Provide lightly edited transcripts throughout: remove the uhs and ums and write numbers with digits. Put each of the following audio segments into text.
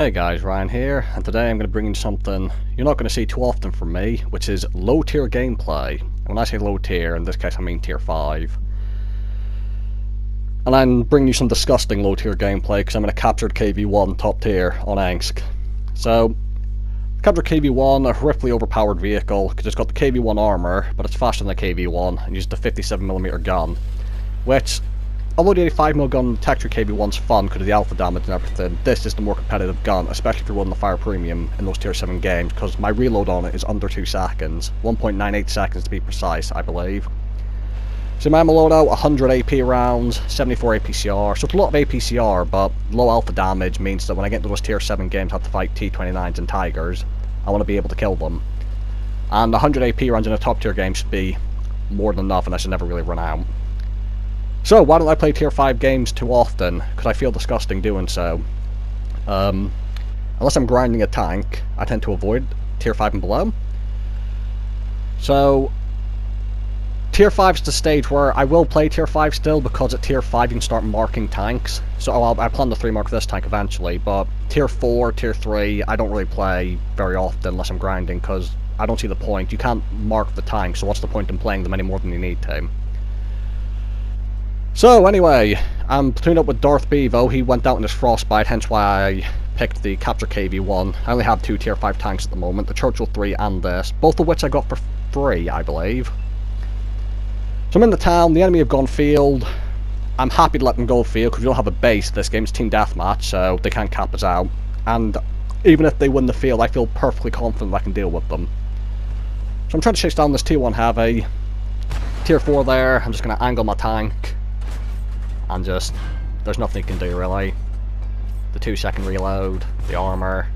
Hey guys, Ryan here, and today I'm going to bring you something you're not going to see too often from me, which is low tier gameplay. And when I say low tier, in this case I mean tier 5. And I'm bringing you some disgusting low tier gameplay because I'm going to capture KV1 top tier on Angst. So, capture KV1, a horrifically overpowered vehicle, because it's got the KV1 armor, but it's faster than the KV1, and uses the 57mm gun, which, although the 85mm gun texture KV1's fun because of the alpha damage and everything, this is the more competitive gun, especially if you're running the fire premium in those tier 7 games, because my reload on it is under 2 seconds, 1.98 seconds to be precise, I believe. So my ammo loadout, 100 AP rounds, 74 APCR, so it's a lot of APCR, but low alpha damage means that when I get into those tier 7 games I have to fight T29s and Tigers, I want to be able to kill them. And 100 AP rounds in a top tier game should be more than enough and I should never really run out. So, why don't I play tier 5 games too often? Because I feel disgusting doing so. Unless I'm grinding a tank, I tend to avoid tier 5 and below. So, tier 5 is the stage where I will play tier 5 still, because at tier 5 you can start marking tanks. So, I plan to 3 mark this tank eventually, but tier 4, tier 3, I don't really play very often unless I'm grinding, because I don't see the point. You can't mark the tanks, so what's the point in playing them any more than you need to? So anyway, I'm platooned up with Darth Bevo. He went out in his frostbite, hence why I picked the Capture KV1. I only have 2 tier 5 tanks at the moment, the Churchill 3 and this, both of which I got for free, I believe. So I'm in the town, the enemy have gone field. I'm happy to let them go field because we don't have a base. This game's team deathmatch, so they can't cap us out. And even if they win the field, I feel perfectly confident I can deal with them. So I'm trying to chase down this tier 1 heavy. Tier 4 there, I'm just going to angle my tank. And just, there's nothing you can do really. The 2-second reload, the armor.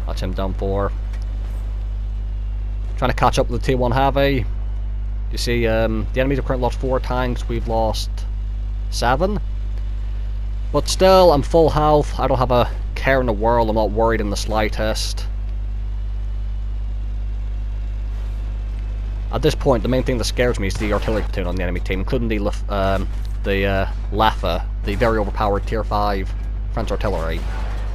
That's him done for. Trying to catch up with the tier 1 heavy. You see, the enemies have currently lost 4 tanks, we've lost 7. But still, I'm full health, I don't have a care in the world, I'm not worried in the slightest. At this point, the main thing that scares me is the artillery platoon on the enemy team, including the Leffa, the very overpowered tier 5 French artillery,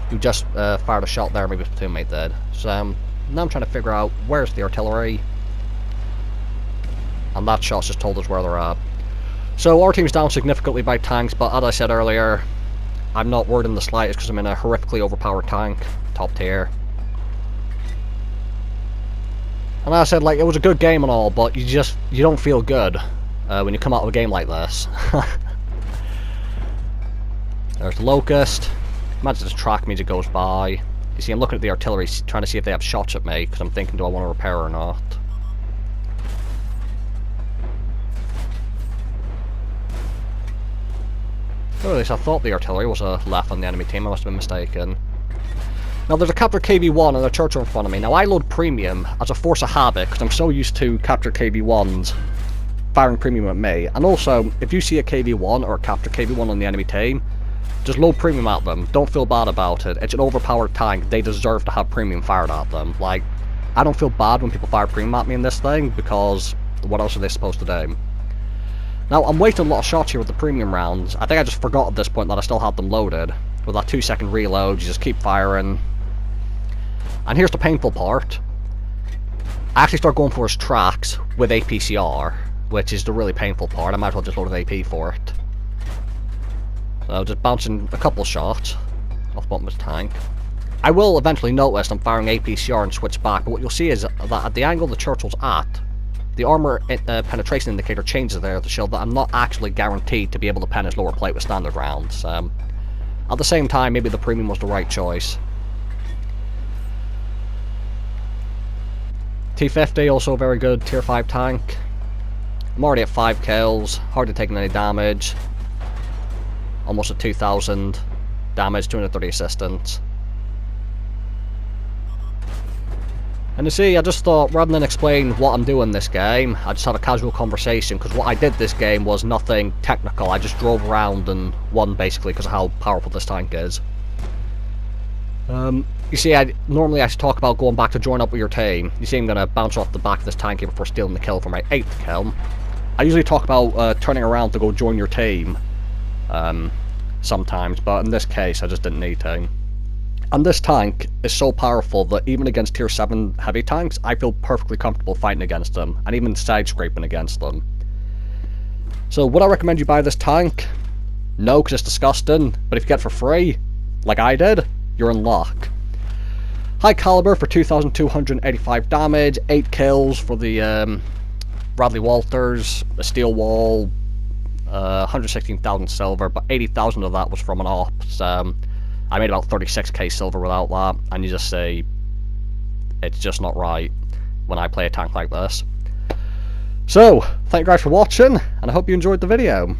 who just fired a shot there, maybe his platoon mate did. So now I'm trying to figure out where's the artillery, and that shot's just told us where they're at. So our team's down significantly by tanks, but as I said earlier, I'm not worried in the slightest because I'm in a horrifically overpowered tank, top tier. And as I said, like, it was a good game and all, but you don't feel good when you come out of a game like this. There's the Locust. Imagine this track means it goes by. You see, I'm looking at the artillery, trying to see if they have shots at me, because I'm thinking, do I want to repair or not? Or at least I thought the artillery was left on the enemy team, I must have been mistaken. Now there's a Capture KV1 and a Churchill in front of me. Now I load premium as a force of habit because I'm so used to Capture KV1s firing premium at me. And also, if you see a KV1 or a Capture KV1 on the enemy team, just load premium at them. Don't feel bad about it. It's an overpowered tank. They deserve to have premium fired at them. Like, I don't feel bad when people fire premium at me in this thing because what else are they supposed to do? Now I'm wasting a lot of shots here with the premium rounds. I think I just forgot at this point that I still had them loaded. With that 2-second reload, you just keep firing. And here's the painful part. I actually start going for his tracks with APCR, which is the really painful part. I might as well just load an AP for it. So just bouncing a couple shots off the bottom of his tank. I will eventually notice I'm firing APCR and switch back, but what you'll see is that at the angle the Churchill's at, the armor penetration indicator changes there to show that I'm not actually guaranteed to be able to pen his lower plate with standard rounds. At the same time, maybe the premium was the right choice. T50, also a very good tier 5 tank. I'm already at 5 kills, hardly taking any damage. Almost at 2,000 damage, 230 assistance. And you see, I just thought, rather than explain what I'm doing this game, I just have a casual conversation, because what I did this game was nothing technical. I just drove around and won, basically, because of how powerful this tank is. You see, normally I talk about going back to join up with your team. You see I'm going to bounce off the back of this tank here before stealing the kill for my 8th kill. I usually talk about turning around to go join your team sometimes, but in this case I just didn't need to. And this tank is so powerful that even against tier 7 heavy tanks, I feel perfectly comfortable fighting against them, and even side-scraping against them. So would I recommend you buy this tank? No, because it's disgusting, but if you get it for free, like I did, you're in luck. High caliber for 2,285 damage, 8 kills for the Bradley Walters, a steel wall, 116,000 silver, but 80,000 of that was from an ops. I made about 36k silver without that, and you just say, it's just not right when I play a tank like this. So, thank you guys for watching, and I hope you enjoyed the video.